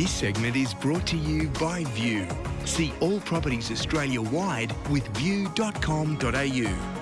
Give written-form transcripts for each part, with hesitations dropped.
This segment is brought to you by View. See all properties Australia-wide with view.com.au.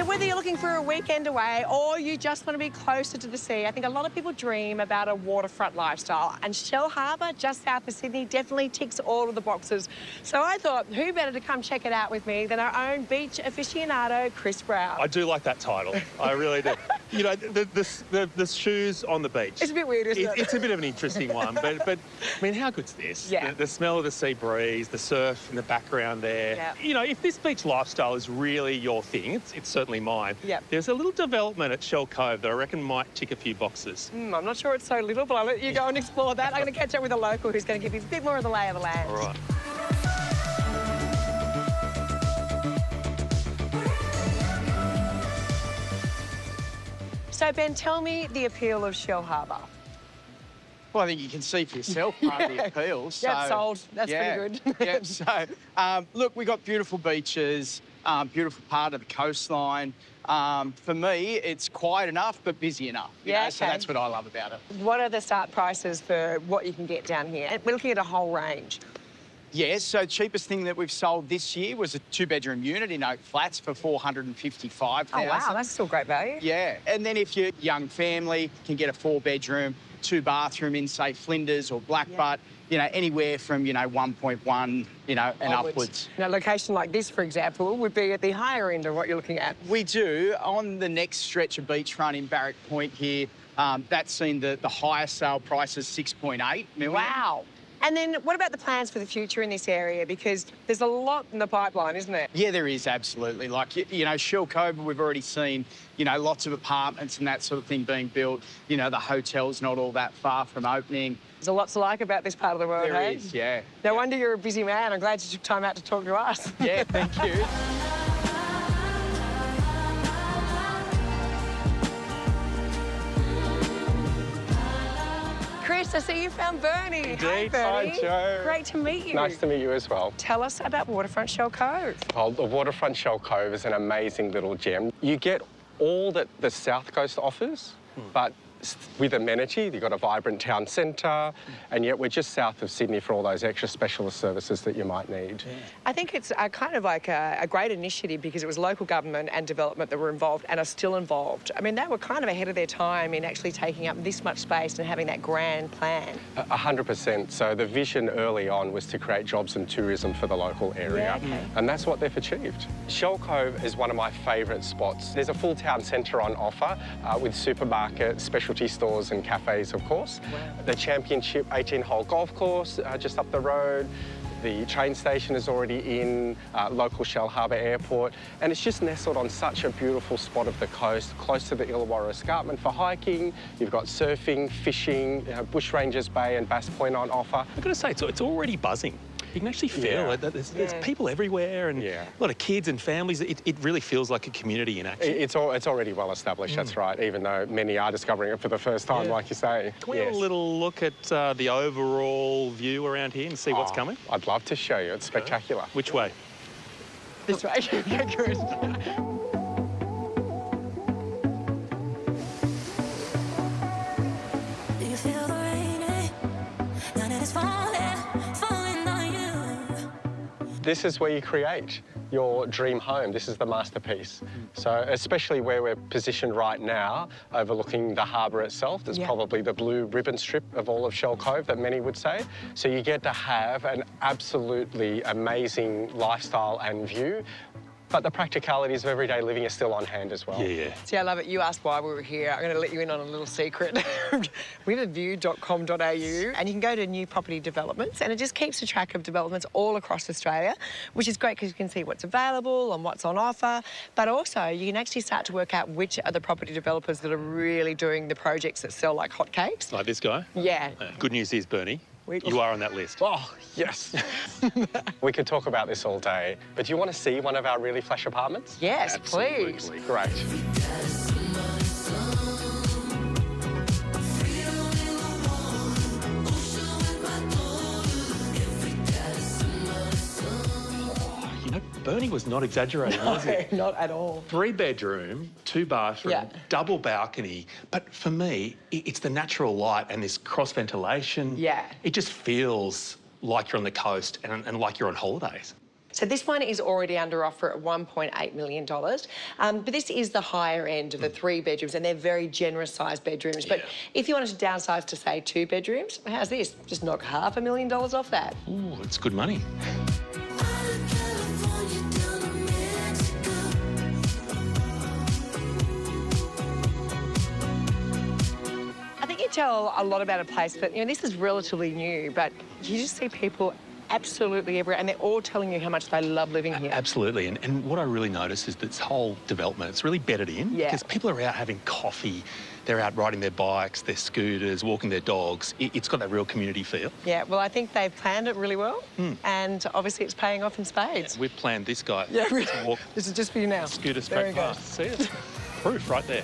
Whether you're looking for a weekend away or you just want to be closer to the sea, I think a lot of people dream about a waterfront lifestyle, and Shell Harbour, just south of Sydney, definitely ticks all of the boxes. So I thought, who better to come check it out with me than our own beach aficionado, Chris Brown. I do like that title. I really do. You know, the shoes on the beach. It's a bit weird, isn't it? It's a bit of an interesting one, but I mean, how good's this? Yeah. The smell of the sea breeze, the surf in the background there. Yeah. You know, if this beach lifestyle is really your thing, it's certainly mine. Yeah. There's a little development at Shell Cove that I reckon might tick a few boxes. I'm not sure it's so little, but I'll let you go and explore that. I'm going to catch up with a local who's going to give you a bit more of the lay of the land. All right. So, Ben, tell me the appeal of Shell Harbour. Well, I think you can see for yourself part of the appeal. So, That's sold. That's pretty good. Yeah, so, look, we've got beautiful beaches, beautiful part of the coastline. For me, it's quiet enough, but busy enough. You know? So that's what I love about it. What are the start prices for what you can get down here? And we're looking at a whole range. Yeah, so cheapest thing that we've sold this year was a 2-bedroom unit in Oak Flats for $455,000. Oh, wow, that's still great value. Yeah, and then if you're a young family, can get a 4-bedroom, 2-bathroom in, say, Flinders or Blackbutt, you know, anywhere from, 1.1, and upwards. Now, a location like this, for example, would be at the higher end of what you're looking at. We do. On the next stretch of beachfront in Barrack Point here, that's seen the highest sale price is $6.8 million. Wow. And then what about the plans for the future in this area? Because there's a lot in the pipeline, isn't there? Yeah, there is, absolutely. Like, Shell Cove, we've already seen, lots of apartments and that sort of thing being built. The hotel's not all that far from opening. There's a lot to like about this part of the world, There is, yeah. No wonder you're a busy man. I'm glad you took time out to talk to us. Yeah, thank you. Chris, I see you found Bernie. Indeed. Hi, Bernie. Hi, Jo. Great to meet you. Nice to meet you as well. Tell us about Waterfront Shell Cove. Well, the Waterfront Shell Cove is an amazing little gem. You get all that the South Coast offers, but with amenity. You've got a vibrant town centre, and yet we're just south of Sydney for all those extra specialist services that you might need. Yeah. I think it's kind of like a great initiative because it was local government and development that were involved and are still involved. I mean, they were kind of ahead of their time in actually taking up this much space and having that grand plan. 100%. So the vision early on was to create jobs and tourism for the local area, and that's what they've achieved. Shell Cove is one of my favourite spots. There's a full town centre on offer with supermarkets, specialty stores and cafes, of course. Wow. The championship 18-hole golf course just up the road. The train station is already in, local Shell Harbour Airport, and it's just nestled on such a beautiful spot of the coast, close to the Illawarra Escarpment for hiking. You've got surfing, fishing, Bushrangers Bay and Bass Point on offer. I've got to say, it's already buzzing. You can actually feel it. There's people everywhere and a lot of kids and families. It really feels like a community in action. It's already well established, that's right, even though many are discovering it for the first time, like you say. Can we have a little look at the overall view around here and see what's coming? I'd love to show you. It's spectacular. Which way? This way. Chris. This is where you create your dream home. This is the masterpiece. So especially where we're positioned right now, overlooking the harbour itself, there's probably the blue ribbon strip of all of Shell Cove that many would say. So you get to have an absolutely amazing lifestyle and view. But the practicalities of everyday living are still on hand as well. Yeah. See, I love it. You asked why we were here. I'm going to let you in on a little secret. We're at view.com.au, and you can go to new property developments, and it just keeps a track of developments all across Australia, which is great because you can see what's available and what's on offer. But also, you can actually start to work out which are the property developers that are really doing the projects that sell like hotcakes. Like this guy? Yeah. Good news is, Bernie, you are on that list. Oh, yes. We could talk about this all day, but do you want to see one of our really flash apartments? Yes, please. Great. Bernie was not exaggerating, was he? Not at all. 3-bedroom, 2-bathroom, double balcony. But for me, it's the natural light and this cross ventilation. Yeah. It just feels like you're on the coast and like you're on holidays. So this one is already under offer at $1.8 million. But this is the higher end of the 3 bedrooms, and they're very generous sized bedrooms. But if you wanted to downsize to, say, 2 bedrooms, how's this? Just knock $500,000 off that. Ooh, it's good money. I think you tell a lot about a place, but, this is relatively new, but you just see people absolutely everywhere, and they're all telling you how much they love living here. Absolutely, and what I really notice is this whole development, it's really bedded in. Yeah. Because people are out having coffee, they're out riding their bikes, their scooters, walking their dogs. It's got that real community feel. Yeah, well, I think they've planned it really well, and obviously it's paying off in spades. Yeah, we've planned this guy really. to walk. This is just for you now. Scooter straight past. See it? Proof right there.